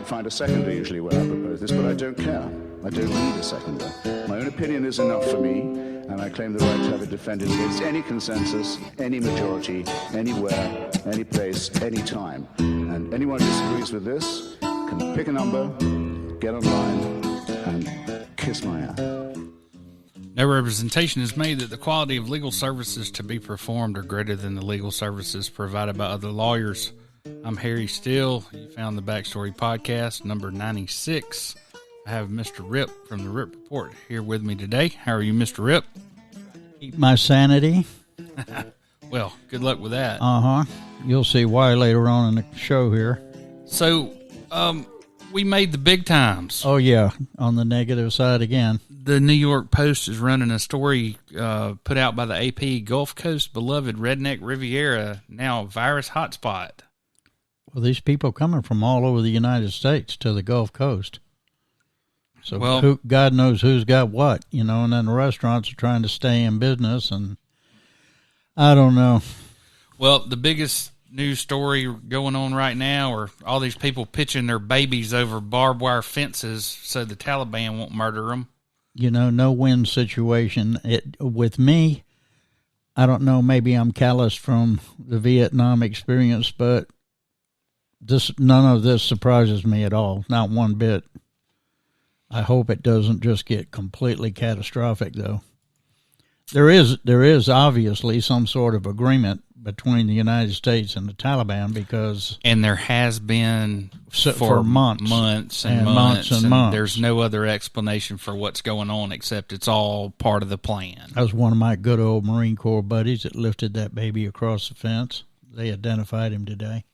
can't find a seconder usually when I propose this, but I don't care. I don't need a seconder. My own opinion is enough for me, and I claim the right to have it defended against any consensus, any majority, anywhere, any place, any time. And anyone who disagrees with this can pick a number, get online, and kiss my ass. No representation is made that the quality of legal services to be performed are greater than the legal services provided by other lawyers. I'm Harry Steele. You found the Backstory Podcast, number 96. I have Mr. Rip from the Rip Report here with me today. How are you, Mr. Rip? Keep my sanity. Well, good luck with that. You'll see why later on in the show here. So, we made the big times. Oh, yeah, on the negative side again. The New York Post is running a story put out by the AP, Gulf Coast beloved redneck Riviera, now virus hotspot. Well, these people coming from all over the United States to the Gulf Coast. So God knows who's got what, and then the restaurants are trying to stay in business, and I don't know. Well, the biggest news story going on right now are all these people pitching their babies over barbed wire fences so the Taliban won't murder them. No-win situation. With me, I don't know, maybe I'm calloused from the Vietnam experience, but none of this surprises me at all, not one bit. I hope it doesn't just get completely catastrophic, though. There is obviously some sort of agreement between the United States and the Taliban because... And there has been for months. Months. There's no other explanation for what's going on except it's all part of the plan. That was one of my good old Marine Corps buddies that lifted that baby across the fence. They identified him today.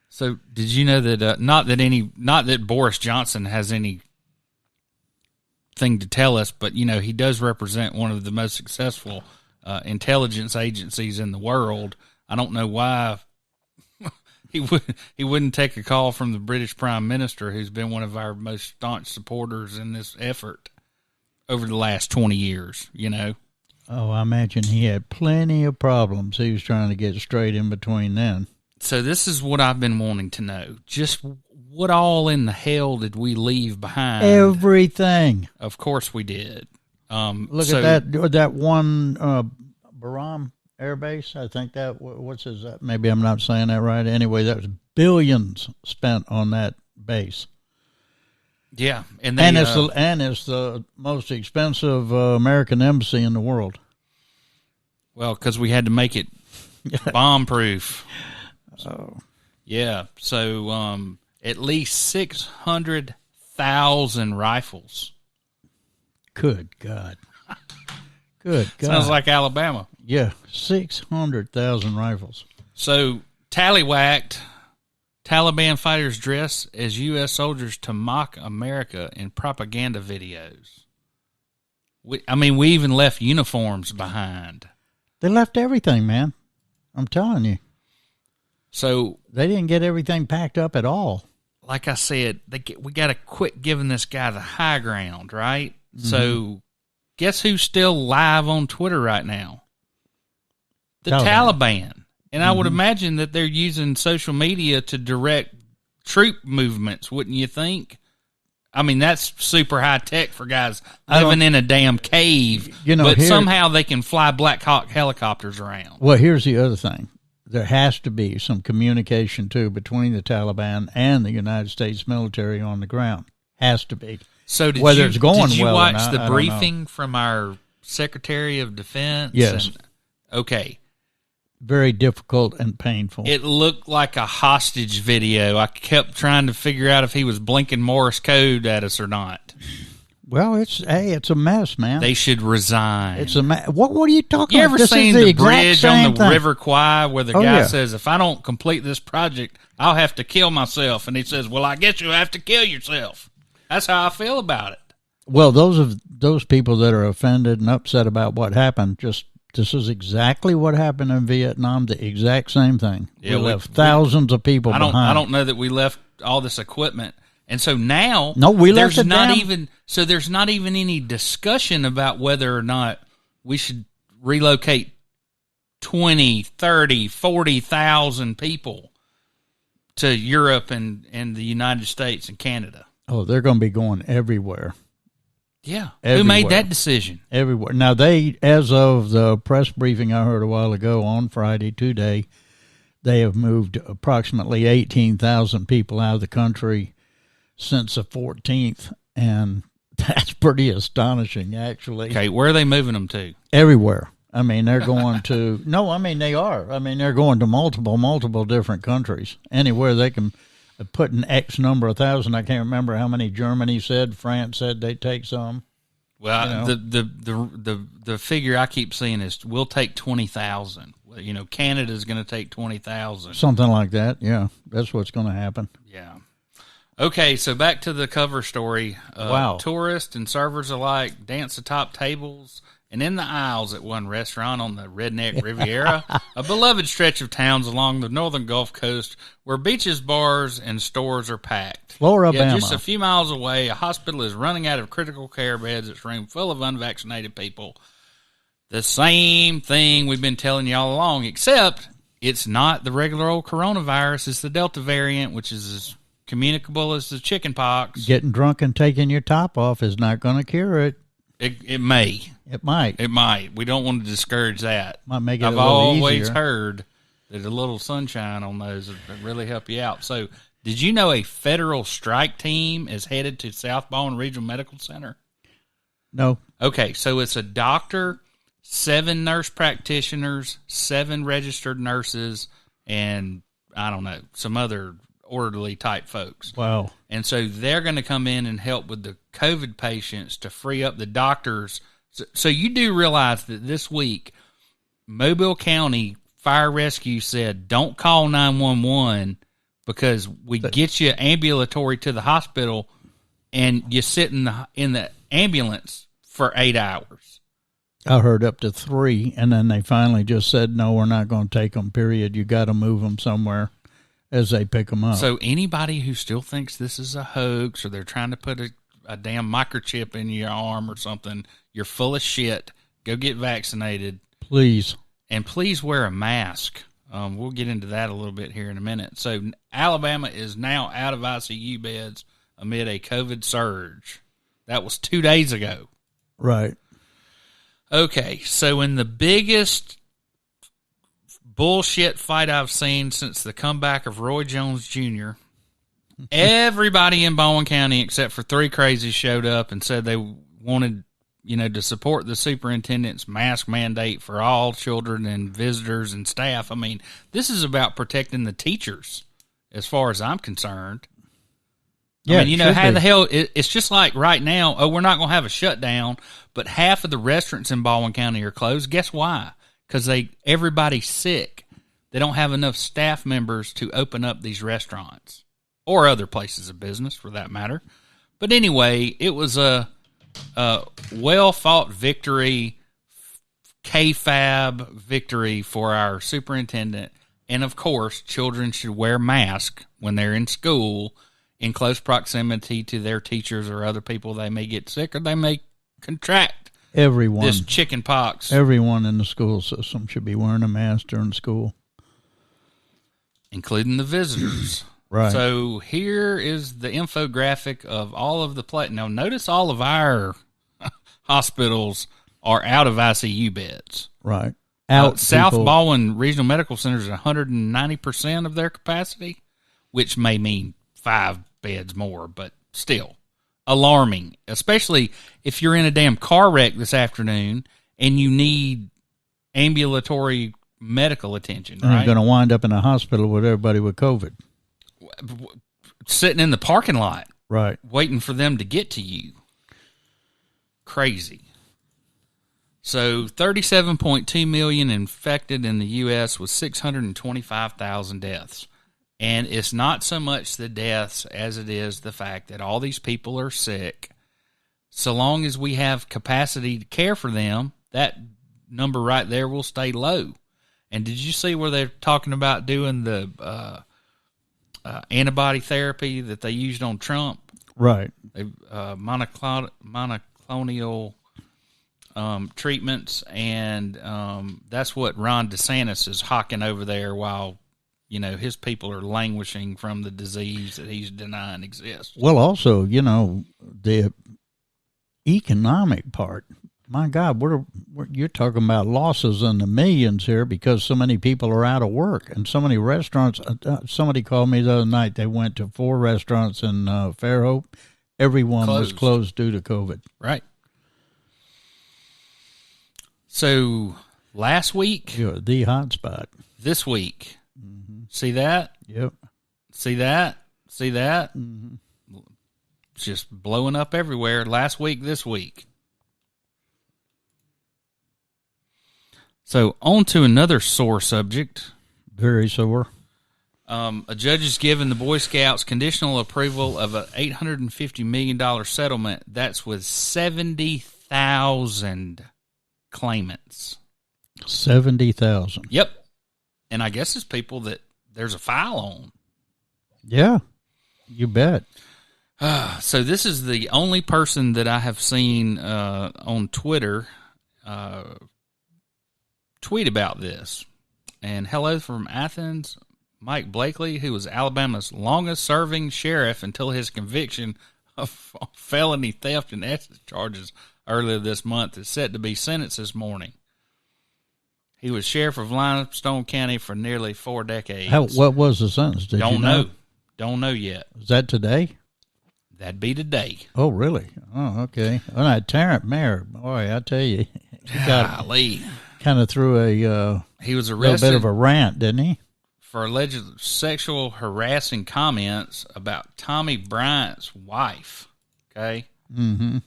So did you know that, not that Boris Johnson has any thing to tell us, but he does represent one of the most successful intelligence agencies in the world. I don't know why he wouldn't take a call from the British Prime Minister, who's been one of our most staunch supporters in this effort over the last 20 years, Oh, I imagine he had plenty of problems he was trying to get straight in between then. So this is what I've been wanting to know. Just what all in the hell did we leave behind? Everything. Of course we did. Look at that one Baram Air Base. I think that, maybe I'm not saying that right. Anyway, that was billions spent on that base. Yeah. And it's the most expensive American embassy in the world. Well, because we had to make it bomb-proof. Oh. Yeah. So at least 600,000 rifles. Good God. Good God. Sounds like Alabama. Yeah, 600,000 rifles. So, Tali-whacked, Taliban fighters dress as U.S. soldiers to mock America in propaganda videos. We even left uniforms behind. They left everything, man. I'm telling you. So they didn't get everything packed up at all. Like I said, we got to quit giving this guy the high ground, right? Mm-hmm. So guess who's still live on Twitter right now? The Taliban. And I would imagine that they're using social media to direct troop movements, wouldn't you think? I mean, that's super high tech for guys living in a damn cave, but somehow they can fly Black Hawk helicopters around. Well, here's the other thing. There has to be some communication, too, between the Taliban and the United States military on the ground. Has to be. So did Whether you, it's going did you well watch or not, the briefing from our Secretary of Defense? Yes. Okay. Very difficult and painful. It looked like a hostage video. I kept trying to figure out if he was blinking Morse code at us or not. Well, it's a mess, man. They should resign. It's a mess. What are you talking about? You ever seen the bridge on the River Kwai where the guy yeah. says, if I don't complete this project, I'll have to kill myself? And he says, well, I guess you'll have to kill yourself. That's how I feel about it. Well, those people that are offended and upset about what happened, this is exactly what happened in Vietnam, the exact same thing. Yeah, we left thousands of people behind. I don't know that we left all this equipment. And so now there's not even any discussion about whether or not we should relocate 20, 30, 40,000 people to Europe and the United States and Canada. Oh, they're going to be going everywhere. Yeah. Everywhere. Who made that decision? Everywhere. Now, as of the press briefing I heard a while ago on Friday, today, they have moved approximately 18,000 people out of the country since the 14th, and that's pretty astonishing, actually. Okay, where are they moving them to? Everywhere. I mean, they're going to – no, I mean, they are. I mean, they're going to multiple different countries. Anywhere they can put an X number of thousand. I can't remember how many Germany said. France said they'd take some. Well, the figure I keep seeing is we'll take 20,000. You know, Canada's going to take 20,000. Something like that, yeah. That's what's going to happen. Yeah. Okay, so back to the cover story. Wow. Tourists and servers alike dance atop tables and in the aisles at one restaurant on the Redneck Riviera, a beloved stretch of towns along the northern Gulf Coast where beaches, bars, and stores are packed. Florida, Yet just a few miles away, a hospital is running out of critical care beds. It's room full of unvaccinated people. The same thing we've been telling you all along, except it's not the regular old coronavirus. It's the Delta variant, which is as communicable as the chicken pox. Getting drunk and taking your top off is not going to cure it. It may. It might. It might. We don't want to discourage that. Might make it I've a little always easier. heard that a little sunshine on those would really help you out. So, did you know a federal strike team is headed to South Baldwin Regional Medical Center? No. Okay, so it's a doctor, 7 nurse practitioners, 7 registered nurses, and I don't know, some other orderly type folks. Wow. And so they're going to come in and help with the COVID patients to free up the doctors. So you do realize that this week, Mobile County Fire Rescue said, don't call 911 because we get you ambulatory to the hospital and you sit in the ambulance for 8 hours. I heard up to 3, and then they finally just said, no, we're not going to take them, period. You got to move them somewhere as they pick them up. So anybody who still thinks this is a hoax or they're trying to put a damn microchip in your arm or something, you're full of shit. Go get vaccinated. Please. And please wear a mask. We'll get into that a little bit here in a minute. So Alabama is now out of ICU beds amid a COVID surge. That was 2 days ago. Right. Okay, so in the biggest bullshit fight I've seen since the comeback of Roy Jones Jr., everybody in Baldwin County except for 3 crazies showed up and said they wanted, to support the superintendent's mask mandate for all children and visitors and staff. I mean, this is about protecting the teachers as far as I'm concerned. Yeah, I mean, how the hell, it's just like right now, we're not going to have a shutdown, but half of the restaurants in Baldwin County are closed. Guess why? Because everybody's sick. They don't have enough staff members to open up these restaurants or other places of business for that matter. But anyway, it was a well-fought victory, KFAB victory for our superintendent. And, of course, children should wear masks when they're in school in close proximity to their teachers or other people. They may get sick or they may contract this chicken pox. Everyone in the school system should be wearing a mask during school. Including the visitors. Right. So here is the infographic of all of the Now, notice all of our hospitals are out of ICU beds. Right. South Baldwin Regional Medical Center is 190% of their capacity, which may mean 5 beds more, but still alarming, especially if you're in a damn car wreck this afternoon and you need ambulatory medical attention, right? You're going to wind up in a hospital with everybody with COVID. Sitting in the parking lot. Right. Waiting for them to get to you. Crazy. So 37.2 million infected in the U.S. with 625,000 deaths. And it's not so much the deaths as it is the fact that all these people are sick. So long as we have capacity to care for them, that number right there will stay low. And did you see where they're talking about doing the antibody therapy that they used on Trump? Right. Monoclonal treatments, and that's what Ron DeSantis is hawking over there while his people are languishing from the disease that he's denying exists. Well, also, the economic part. My God, you're talking about losses in the millions here because so many people are out of work and so many restaurants. Somebody called me the other night. They went to 4 restaurants in Fairhope. Everyone was closed due to COVID. Right. So last week, You're the hot spot. This week, see that? Yep. See that? See that? Mm-hmm. It's just blowing up everywhere. Last week, this week. So on to another sore subject. Very sore. A judge has given the Boy Scouts conditional approval of an $850 million settlement. That's with 70,000 claimants. 70,000. Yep. And I guess it's people that there's a file on. Yeah, you bet. So this is the only person that I have seen on Twitter tweet about this. And hello from Athens, Mike Blakely, who was Alabama's longest-serving sheriff until his conviction of felony theft and ethics charges earlier this month, is set to be sentenced this morning. He was sheriff of Limestone County for nearly 4 decades. What was the sentence? Did you know? Don't know yet. Is that today? That'd be today. Oh, really? Oh, okay. All right, Tarrant Mayer, boy, I tell you, he kind of threw he was little arrested bit of a rant, didn't he? for alleged sexual harassing comments about Tommy Bryant's wife. Okay? Mm-hmm.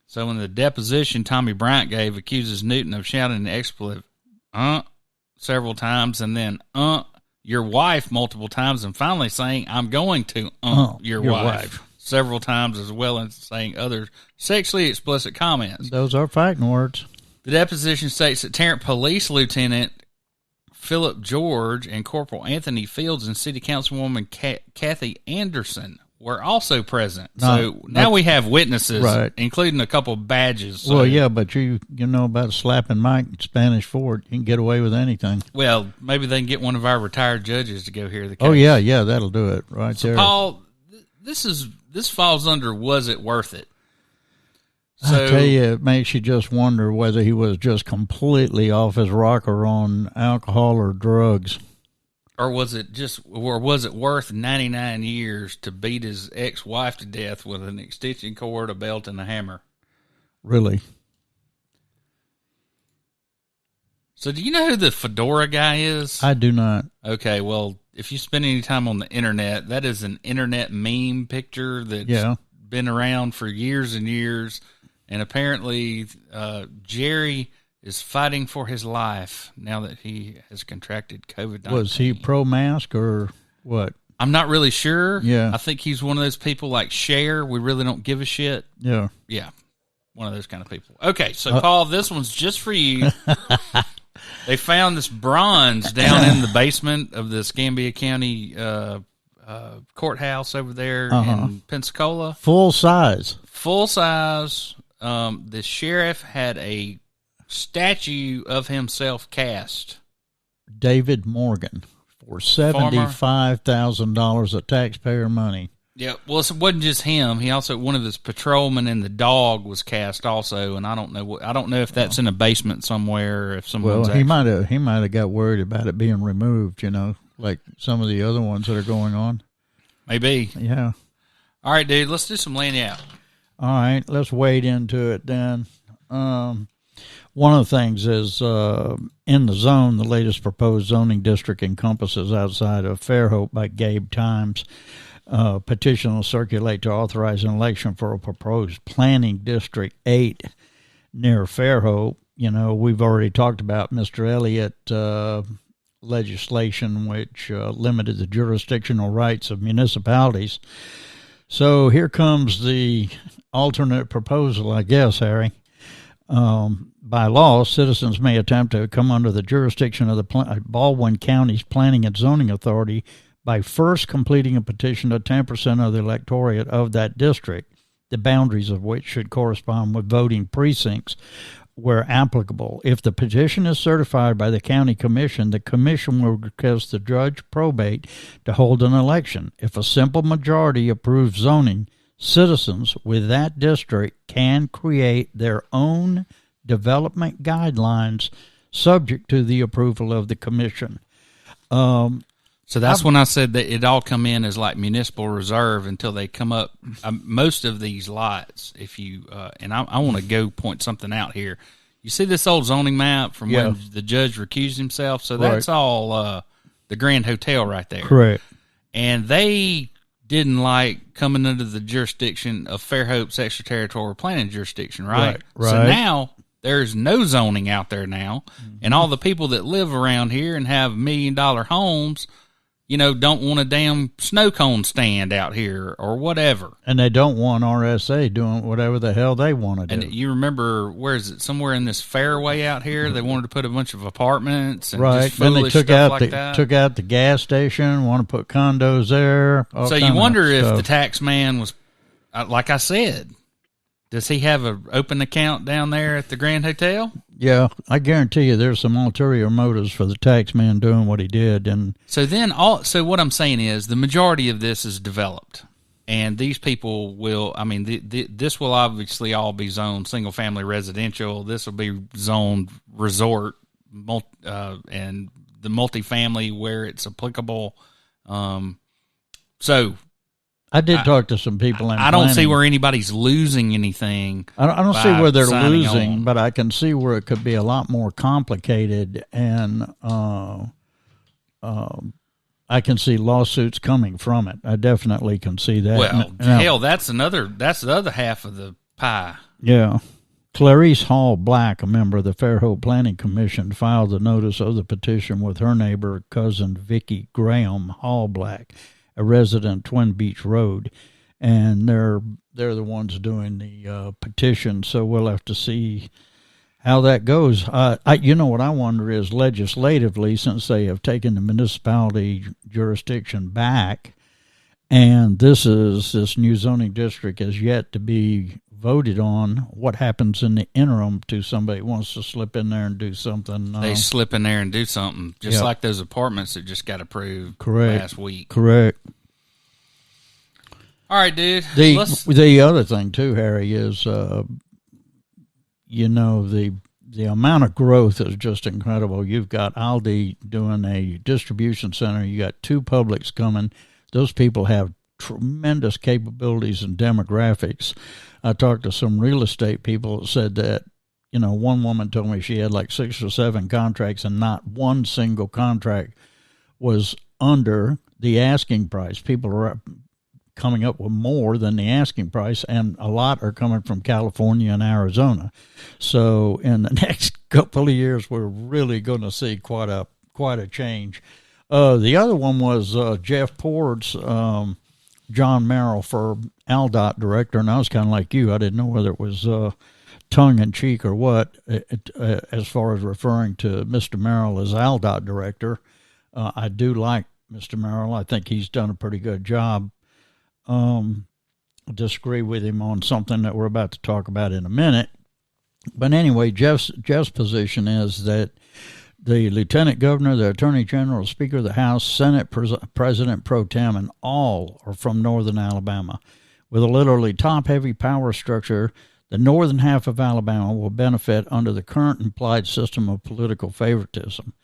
So in the deposition Tommy Bryant gave, accuses Newton of shouting the expletive, several times, and then, your wife multiple times, and finally saying, I'm going to, your wife several times, as well as saying other sexually explicit comments. Those are fighting words. The deposition states that Tarrant Police Lieutenant Philip George and Corporal Anthony Fields and City Councilwoman Kathy Anderson were also present. So now we have witnesses, right, including a couple badges. So. Well, yeah, but you know about slapping Mike in Spanish Fort. You can get away with anything. Well, maybe they can get one of our retired judges to go hear the case. Oh, yeah, that'll do it right there. Paul, this falls under was it worth it? So, I tell you, it makes you just wonder whether he was just completely off his rocker on alcohol or drugs. Or was it worth 99 years to beat his ex-wife to death with an extension cord, a belt, and a hammer? Really? So do you know who the fedora guy is? I do not. Okay, well, if you spend any time on the internet, that is an internet meme picture that's been around for years and years. And apparently Jerry is fighting for his life now that he has contracted COVID-19. Was he pro-mask or what? I'm not really sure. Yeah. I think he's one of those people like Cher. We really don't give a shit. Yeah. Yeah. One of those kind of people. Okay, so Paul, this one's just for you. They found this bronze down in the basement of the Escambia County courthouse over there in Pensacola. Full size. Full size. The sheriff had a statue of himself cast. David Morgan for $75,000 of taxpayer money. Yeah, well, it wasn't just him. He also, one of his patrolmen and the dog was cast also, and I don't know if that's in a basement somewhere or if someone's. Well, he might have got worried about it being removed, like some of the other ones that are going on. Maybe. Yeah. All right, dude, let's do some Lagniappe. All right, let's wade into it then. One of the things is in the zone, the latest proposed zoning district encompasses outside of Fairhope by Gabe Times. Petition will circulate to authorize an election for a proposed planning district 8 near Fairhope. We've already talked about Mr. Elliott legislation, which limited the jurisdictional rights of municipalities. So here comes the alternate proposal, I guess, Harry. By law, citizens may attempt to come under the jurisdiction of the Baldwin County's Planning and Zoning Authority by first completing a petition to 10% of the electorate of that district, the boundaries of which should correspond with voting precincts where applicable. If the petition is certified by the county commission, the commission will request the judge probate to hold an election. If a simple majority approves zoning, citizens with that district can create their own development guidelines subject to the approval of the commission. So that's when I said that it all come in as like municipal reserve until they come up. Most of these lots, if you and I want to go point something out here. You see this old zoning map from when the judge recused himself. So that's all the Grand Hotel right there. Correct. And they didn't like coming under the jurisdiction of Fairhope's extraterritorial planning jurisdiction, right? Right. So now there's no zoning out there now, and all the people that live around here and have $1 million homes, don't want a damn snow cone stand out here or whatever. And they don't want RSA doing whatever the hell they want to do. And you remember, where is it? Somewhere in this fairway out here, they wanted to put a bunch of apartments and just then they foolish took stuff out like that. took out the gas station, want to put condos there. So you wonder if the tax man was, like I said, does he have an open account down there at the Grand Hotel? Yeah, I guarantee you there's some ulterior motives for the tax man doing what he did. And so what I'm saying is the majority of this is developed, and these people will, this will obviously all be zoned single-family residential. This will be zoned resort, and the multifamily where it's applicable. So I did talk to some people. I don't see where anybody's losing anything. I don't see where they're losing, on. But I can see where it could be a lot more complicated, and I can see lawsuits coming from it. I definitely can see that. Well, hell, that's the other half of the pie. Yeah. Clarice Hall Black, a member of the Fairhope Planning Commission, filed a notice of the petition with her neighbor, cousin Vicki Graham Hall Black, a resident Twin Beach Road, and they're the ones doing the petition. So we'll have to see how that goes. What I wonder is, legislatively, since they have taken the municipality jurisdiction back, and this new zoning district is yet to be voted on, what happens in the interim to somebody who wants to slip in there and do something? They slip in there and do something, just like those apartments that just got approved last week. Correct. All right, dude. The other thing, too, Harry, is, the amount of growth is just incredible. You've got Aldi doing a distribution center. You got 2 Publix coming. Those people have tremendous capabilities and demographics. I talked to some real estate people that said that, one woman told me she had like 6 or 7 contracts and not one single contract was under the asking price. People are coming up with more than the asking price, and a lot are coming from California and Arizona. So in the next couple of years, we're really going to see quite a change. The other one was Jeff Ford's John Merrill for ALDOT director, and I was kind of like you. I didn't know whether it was tongue-in-cheek or what, as far as referring to Mr. Merrill as ALDOT director. I do like Mr. Merrill. I think he's done a pretty good job. Disagree with him on something that we're about to talk about in a minute. But anyway, Jeff's position is that the Lieutenant Governor, the Attorney General, Speaker of the House, Senate President Pro Tem, and all are from northern Alabama. With a literally top-heavy power structure, the northern half of Alabama will benefit under the current implied system of political favoritism.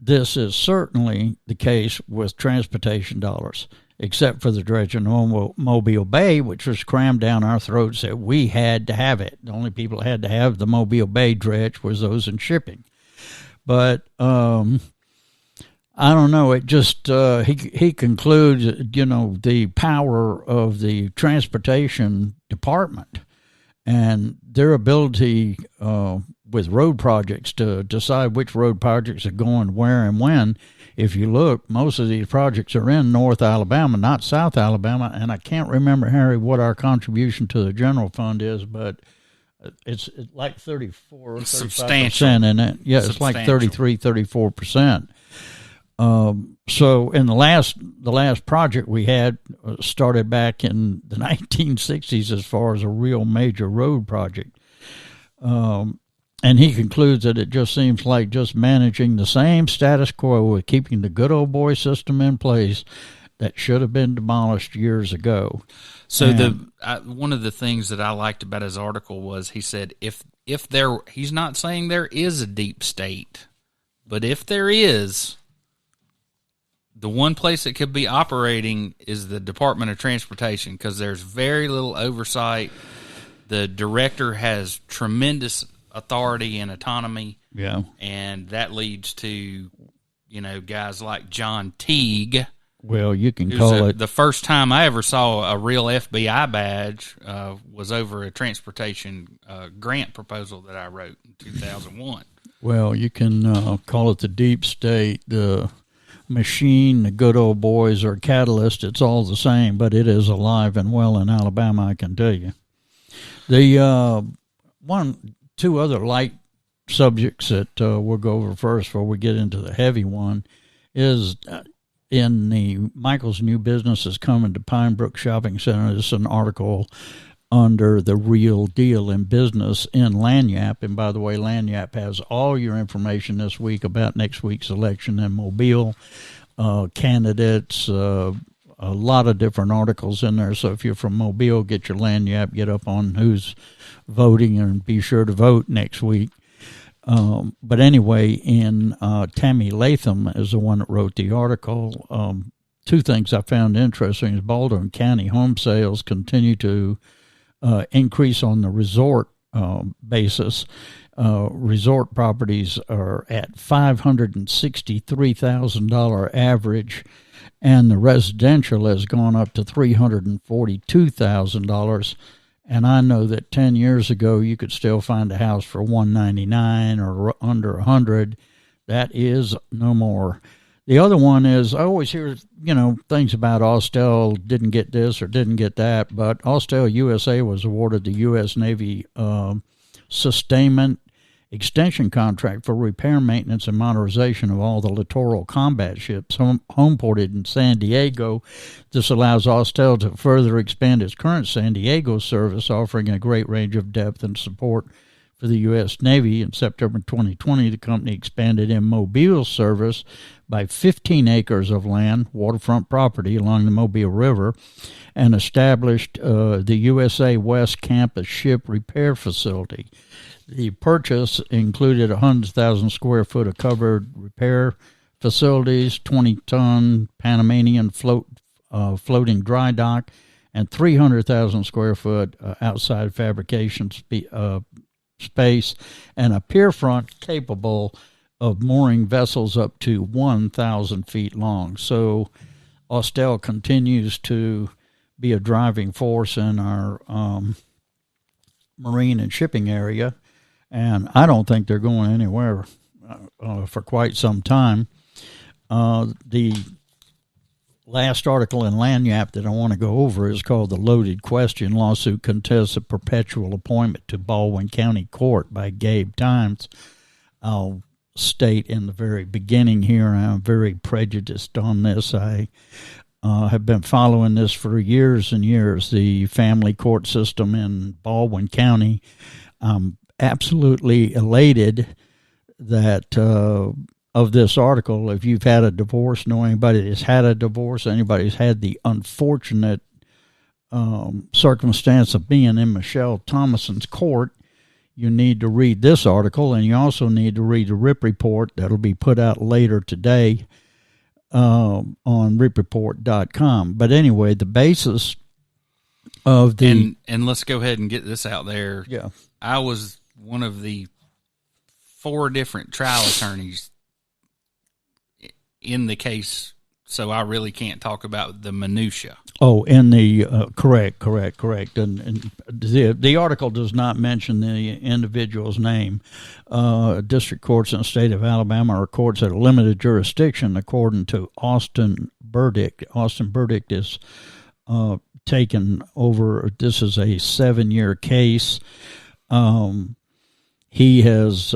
This is certainly the case with transportation dollars, except for the dredge in Mobile Bay, which was crammed down our throats that we had to have it. The only people that had to have the Mobile Bay dredge was those in shipping. But I don't know. It just he concludes, the power of the transportation department and their ability with road projects to decide which road projects are going where and when. If you look, most of these projects are in North Alabama, not South Alabama. And I can't remember, Harry, what our contribution to the general fund is, but it's like 34, 35% in it. Yeah, it's like 33, 34%. So in the last project we had started back in the 1960s as far as a real major road project. And he concludes that it just seems like just managing the same status quo with keeping the good old boy system in place that should have been demolished years ago. So one of the things that I liked about his article was he said if he's not saying there is a deep state, but if there is, the one place it could be operating is the Department of Transportation, because there's very little oversight. The director has tremendous authority and autonomy. Yeah. And that leads to, guys like John Teague. Well, you can call it. The first time I ever saw a real FBI badge was over a transportation grant proposal that I wrote in 2001. Well, you can call it the deep state, the machine, the good old boys, or catalyst. It's all the same, but it is alive and well in Alabama, I can tell you. The two other light subjects that we'll go over first before we get into the heavy one is in the Michael's New Business is Coming to Pine Brook Shopping Center. This is an article under the Real Deal in Business in Lagniappe. And by the way, Lagniappe has all your information this week about next week's election in Mobile, candidates, a lot of different articles in there. So if you're from Mobile, get your Lagniappe, get up on who's voting, and be sure to vote next week. But anyway, Tammy Latham is the one that wrote the article. Two things I found interesting is Baldwin County home sales continue to increase on the resort basis. Resort properties are at $563,000 average, and the residential has gone up to $342,000. And I know that 10 years ago you could still find a house for $199 or under $100. That is no more. The other one is, I always hear, things about Austell didn't get this or didn't get that, but Austell USA was awarded the U.S. Navy sustainment extension contract for repair, maintenance, and modernization of all the littoral combat ships homeported in San Diego. This allows Austell to further expand its current San Diego service, offering a great range of depth and support for the U.S. Navy. In September 2020, the company expanded in Mobile service by 15 acres of land, waterfront property along the Mobile River, and established the USA West Campus Ship Repair Facility. The purchase included 100,000 square foot of covered repair facilities, 20-ton Panamanian floating dry dock, and 300,000 square foot outside fabrication space, and a pier front capable of mooring vessels up to 1,000 feet long. So Austell continues to be a driving force in our marine and shipping area, and I don't think they're going anywhere for quite some time. The last article in Lagniappe that I want to go over is called The Loaded Question. Lawsuit contests a perpetual appointment to Baldwin County Court by Gabe Times. I'll state in the very beginning here, I'm very prejudiced on this. I have been following this for years and years, the family court system in Baldwin County. I'm absolutely elated that of this article. If you've had a divorce, know anybody that's had a divorce, anybody who's had the unfortunate circumstance of being in Michelle Thomason's court, you need to read this article, and you also need to read the RIP report that'll be put out later today on ripreport.com. But anyway, the basis of the... And let's go ahead and get this out there. Yeah. I was one of the 4 different trial attorneys in the case, so I really can't talk about the minutia. Oh, in the correct. And the article does not mention the individual's name. District courts in the state of Alabama are courts that are limited jurisdiction, according to Austin Burdick. Austin Burdick is taken over. This is a 7-year case. He has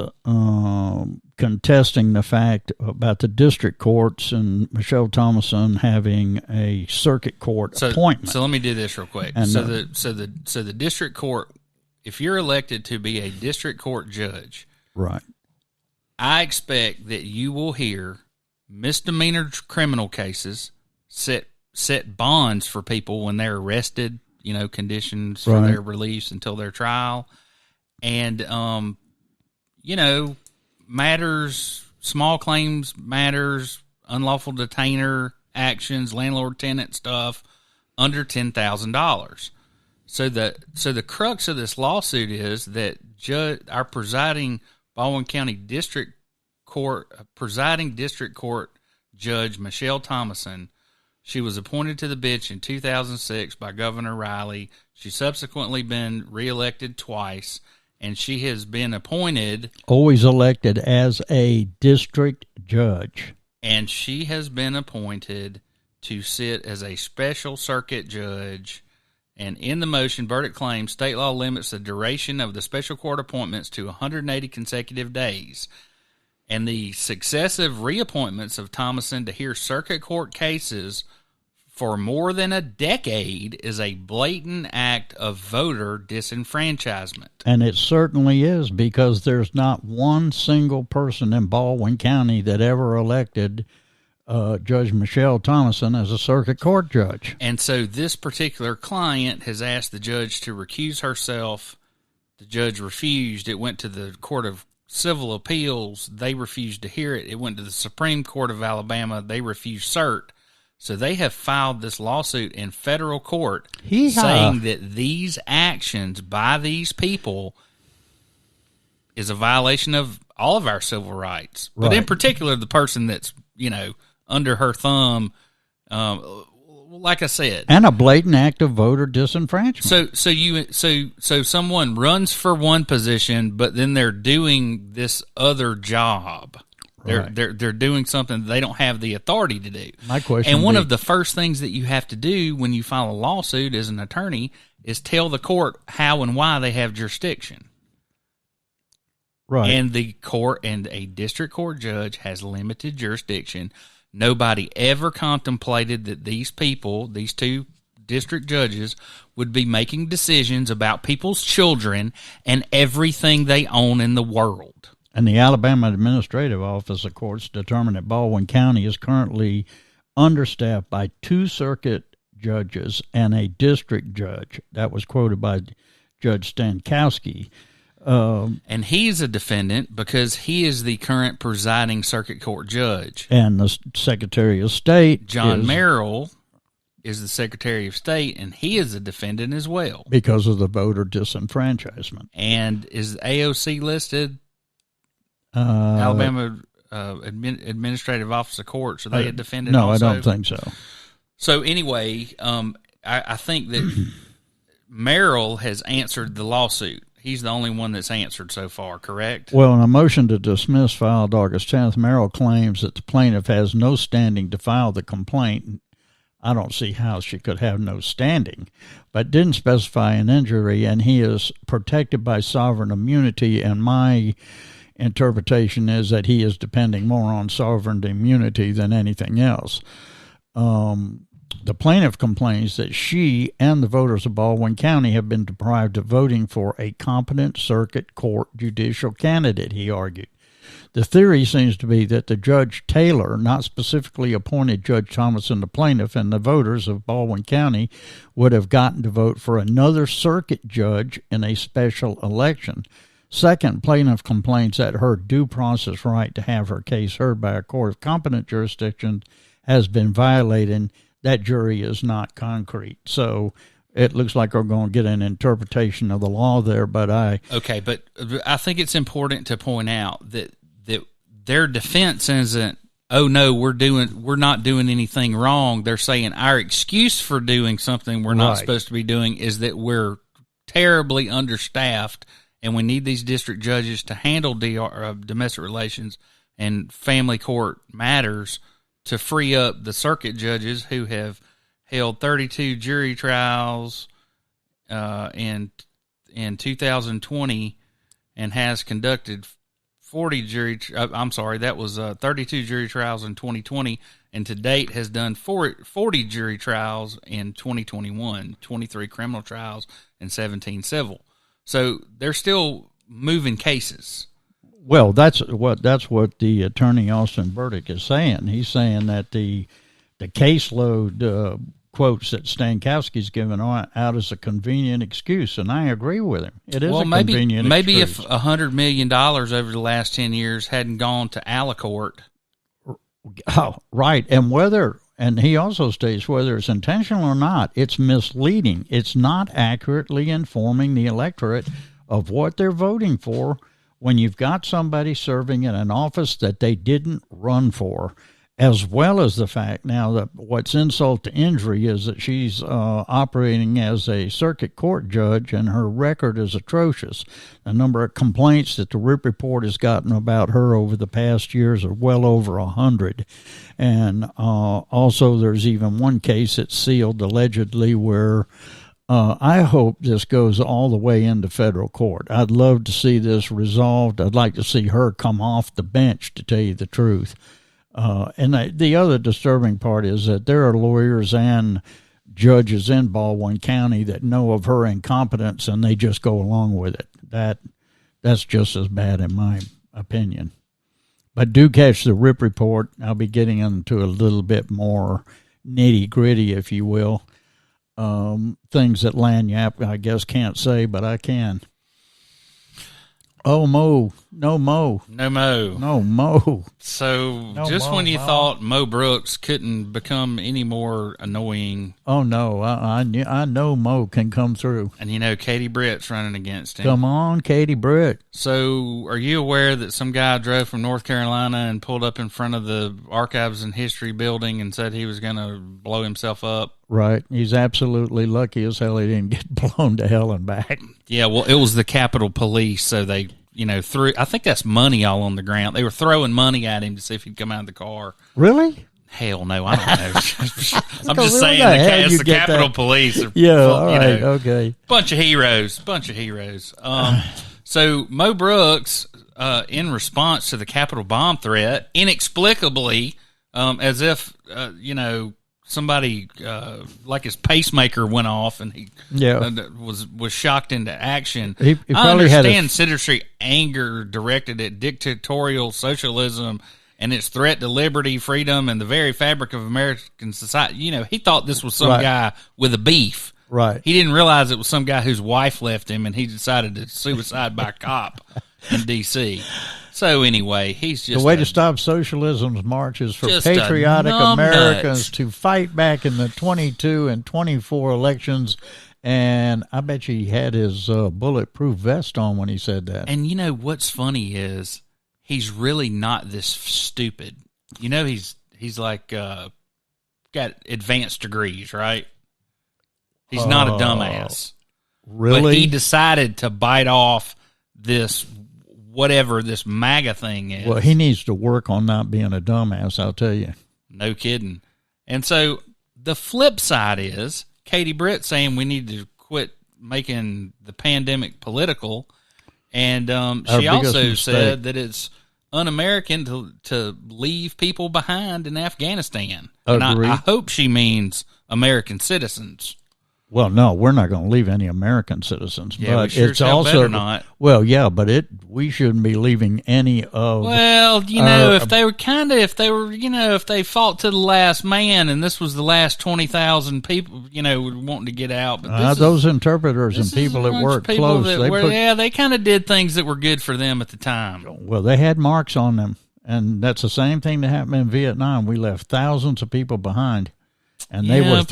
contesting the fact about the district courts and Michelle Thomason having a circuit court appointment. So let me do this real quick. And, so the district court if you're elected to be a district court judge, right, I expect that you will hear misdemeanor criminal cases, set bonds for people when they're arrested, conditions for their release until their trial, and matters, small claims matters, unlawful detainer actions, landlord-tenant stuff under $10,000. So the crux of this lawsuit is that our presiding Baldwin County District Court Judge Michelle Thomason, she was appointed to the bench in 2006 by Governor Riley. She's subsequently been reelected twice, and she has been appointed, always elected as a district judge. And she has been appointed to sit as a special circuit judge. And in the motion, verdict claims state law limits the duration of the special court appointments to 180 consecutive days. And the successive reappointments of Thomason to hear circuit court cases for more than a decade is a blatant act of voter disenfranchisement. And it certainly is, because there's not one single person in Baldwin County that ever elected Judge Michelle Thomason as a circuit court judge. And so this particular client has asked the judge to recuse herself. The judge refused. It went to the Court of Civil Appeals. They refused to hear it. It went to the Supreme Court of Alabama. They refused cert. So they have filed this lawsuit in federal court saying that these actions by these people is a violation of all of our civil rights. Right. But in particular, the person that's, under her thumb, like I said. And a blatant act of voter disenfranchisement. So someone runs for one position, but then they're doing this other job. They're doing something they don't have the authority to do. My question, and one of the first things that you have to do when you file a lawsuit as an attorney is tell the court how and why they have jurisdiction. Right. And the court and a district court judge has limited jurisdiction. Nobody ever contemplated that these people, these two district judges, would be making decisions about people's children and everything they own in the world. And the Alabama Administrative Office of Courts determined that Baldwin County is currently understaffed by 2 circuit judges and a district judge. That was quoted by Judge Stankowski. And he's a defendant because he is the current presiding circuit court judge. And the Secretary of State, John Merrill, is the Secretary of State, and he is a defendant as well. Because of the voter disenfranchisement. And is AOC listed? Alabama Administrative Office of Courts, are they a defendant also? No, I don't think so. So anyway, I think that Merrill has answered the lawsuit. He's the only one that's answered so far, correct? Well, in a motion to dismiss filed August 10th, Merrill claims that the plaintiff has no standing to file the complaint. I don't see how she could have no standing, but didn't specify an injury, and he is protected by sovereign immunity, and my interpretation is that he is depending more on sovereign immunity than anything else. The plaintiff complains that she and the voters of Baldwin County have been deprived of voting for a competent circuit court judicial candidate, he argued. The theory seems to be that the Judge Taylor, not specifically appointed Judge Thomason the plaintiff, and the voters of Baldwin County would have gotten to vote for another circuit judge in a special election. Second, plaintiff complains that her due process right to have her case heard by a court of competent jurisdiction has been violated. That jury is not concrete. So it looks like we're going to get an interpretation of the law there, but I think it's important to point out that their defense isn't, oh no, we're not doing anything wrong. They're saying our excuse for doing something we're not supposed to be doing is that we're terribly understaffed and we need these district judges to handle domestic relations and family court matters to free up the circuit judges who have held 32 jury trials in 2020 and has conducted 32 jury trials in 2020, and to date has done 40 jury trials in 2021, 23 criminal trials and 17 civil. So they're still moving cases. Well, that's what the attorney Austin Burdick is saying. He's saying that the caseload quotes that Stankowski's given out as a convenient excuse, and I agree with him. It is convenient maybe excuse. If $100 million over the last 10 years hadn't gone to Alicourt. Oh, right. And he also states whether it's intentional or not, it's misleading. It's not accurately informing the electorate of what they're voting for when you've got somebody serving in an office that they didn't run for, as well as the fact now that what's insult to injury is that she's operating as a circuit court judge and her record is atrocious. The number of complaints that the RIP report has gotten about her over the past years are well over 100. And also there's even one case that's sealed allegedly where I hope this goes all the way into federal court. I'd love to see this resolved. I'd like to see her come off the bench, to tell you the truth. And the other disturbing part is that there are lawyers and judges in Baldwin County that know of her incompetence and they just go along with it. That's just as bad in my opinion. But do catch the RIP report. I'll be getting into a little bit more nitty gritty, if you will. Things that Lagniappe, I guess, can't say, but I can. Oh, Mo. No Mo. No Mo. No Mo. So No just Mo, when you Mo. thought Mo Brooks couldn't become any more annoying. Oh, no. I know Mo can come through. And, Katie Britt's running against him. Come on, Katie Britt. So are you aware that some guy drove from North Carolina and pulled up in front of the Archives and History building and said he was going to blow himself up? Right. He's absolutely lucky as hell he didn't get blown to hell and back. Yeah, well, it was the Capitol Police, so they, threw, I think that's money all on the ground. They were throwing money at him to see if he'd come out of the car. Really? Hell no, I don't know. I'm Where just saying the hell it's you the get Capitol that? Police. Are, Yeah, all right, okay. Bunch of heroes. So Mo Brooks, in response to the Capitol bomb threat, inexplicably, as if, somebody like his pacemaker went off and he was shocked into action. He I probably understand citizenry anger directed at dictatorial socialism and its threat to liberty, freedom, and the very fabric of American society. He thought this was some guy with a beef. Right. He didn't realize it was some guy whose wife left him and he decided to suicide by cop in D.C. So anyway, he's just... The way to stop socialism's march is for just patriotic Americans nuts. to fight back in the 22 and 24 elections, and I bet you he had his bulletproof vest on when he said that. And what's funny is he's really not this stupid. He's like got advanced degrees, right? He's not a dumbass. Really? But he decided to bite off this... whatever this MAGA thing is. Well, he needs to work on not being a dumbass, I'll tell you. No kidding. And so the flip side is Katie Britt saying we need to quit making the pandemic political. And she also said that it's un-American to leave people behind in Afghanistan. And I hope she means American citizens. Well, no, we're not going to leave any American citizens. Yeah, but we sure it's also better not. Well, yeah, but we shouldn't be leaving any of. Well, if they fought to the last man, and this was the last 20,000 people, wanting to get out. But those interpreters and people that work close, they kind of did things that were good for them at the time. Well, they had marks on them, and that's the same thing that happened in Vietnam. We left thousands of people behind. And they were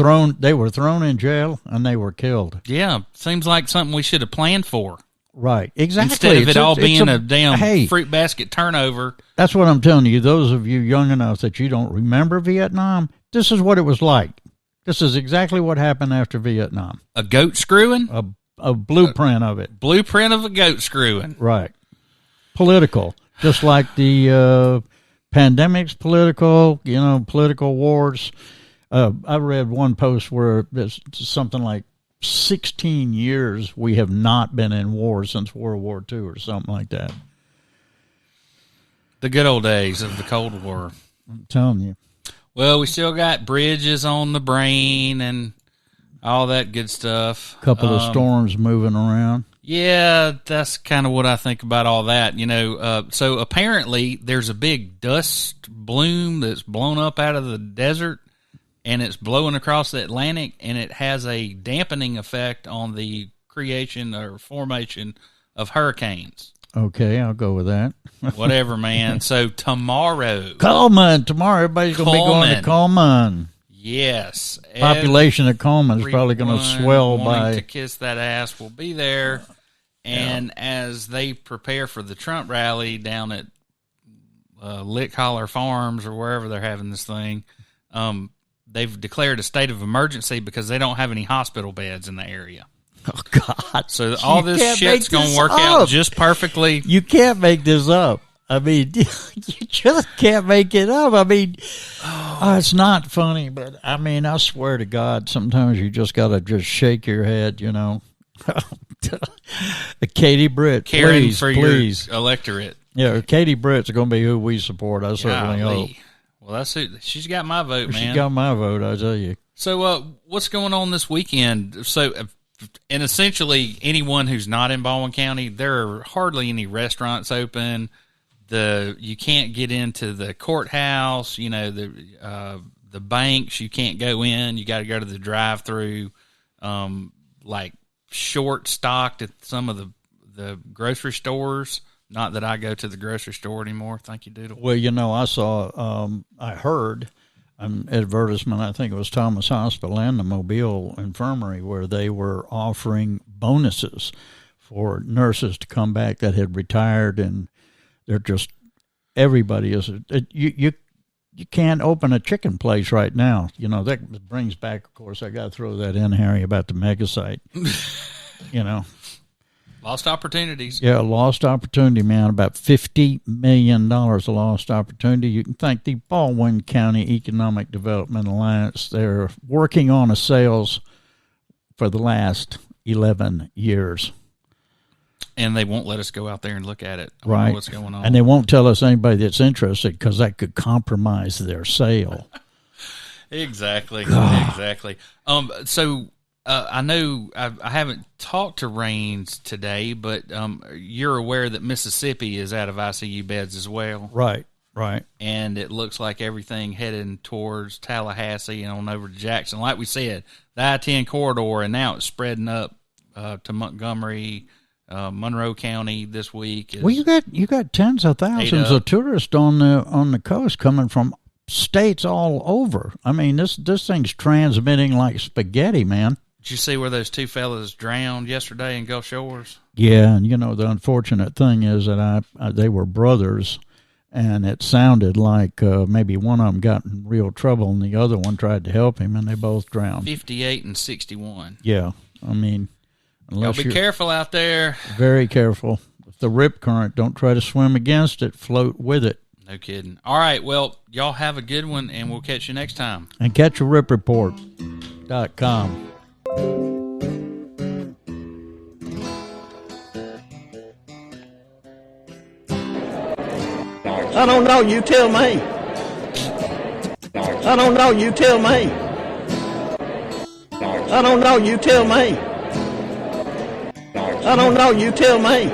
thrown in jail, and they were killed. Yeah, seems like something we should have planned for. Right, exactly. Instead of it all being a damn fruit basket turnover. That's what I'm telling you. Those of you young enough that you don't remember Vietnam, this is what it was like. This is exactly what happened after Vietnam. A goat screwing? A blueprint of it. Blueprint of a goat screwing. Right. Political. Just like the pandemic's political, political wars. I read one post where there's something like 16 years we have not been in war since World War II or something like that. The good old days of the Cold War. I'm telling you. Well, we still got bridges on the brain and all that good stuff. A couple of storms moving around. Yeah, that's kind of what I think about all that. So apparently there's a big dust bloom that's blown up out of the desert, and it's blowing across the Atlantic, and it has a dampening effect on the creation or formation of hurricanes. Okay, I'll go with that. Whatever, man. So tomorrow, Cullman. Tomorrow, everybody's going to be going to Cullman. Yes. Population of Cullman is probably going to swell by. To kiss that ass will be there. And as they prepare for the Trump rally down at Lick Holler Farms or wherever they're having this thing, they've declared a state of emergency because they don't have any hospital beds in the area. Oh, God. So all this shit's going to work out just perfectly. You can't make this up. I mean, you just can't make it up. I mean, it's not funny, but I mean, I swear to God, sometimes you just got to just shake your head, Katie Britt, caring please, for please. Your electorate. Yeah, Katie Britt's going to be who we support. I certainly hope. Well, that's it. She's got my vote, man. She's got my vote, I tell you. So, what's going on this weekend? So, and essentially, anyone who's not in Baldwin County, there are hardly any restaurants open. You can't get into the courthouse. The banks, you can't go in. You got to go to the drive-through. Like short stocked at some of the grocery stores. Not that I go to the grocery store anymore. Thank you, Doodle. Well, I saw, I heard an advertisement, I think it was Thomas Hospital and the Mobile Infirmary, where they were offering bonuses for nurses to come back that had retired, and they're just, everybody is, you can't open a chicken place right now. That brings back, of course, I got to throw that in, Harry, about the mega site. Lost opportunities. Yeah, lost opportunity, man. About $50 million of lost opportunity. You can thank the Baldwin County Economic Development Alliance. They're working on a sales for the last 11 years. And they won't let us go out there and look at it. Right. Know what's going on. And they won't tell us anybody that's interested because that could compromise their sale. Exactly. God. Exactly. I know I haven't talked to Raines today, but you're aware that Mississippi is out of ICU beds as well. Right. And it looks like everything heading towards Tallahassee and on over to Jackson. Like we said, the I-10 corridor, and now it's spreading up to Montgomery, Monroe County this week. Well, you got tens of thousands of tourists on the coast coming from states all over. I mean, this thing's transmitting like spaghetti, man. Did you see where those two fellas drowned yesterday in Gulf Shores? Yeah, and the unfortunate thing is that they were brothers, and it sounded like maybe one of them got in real trouble, and the other one tried to help him, and they both drowned. 58 and 61. Yeah, I mean, y'all be careful out there. Very careful. If the rip current, don't try to swim against it. Float with it. No kidding. All right, well, y'all have a good one, and we'll catch you next time. And catch a ripreport.com. I don't know, you tell me. I don't know, you tell me. I don't know, you tell me. I don't know, you tell me.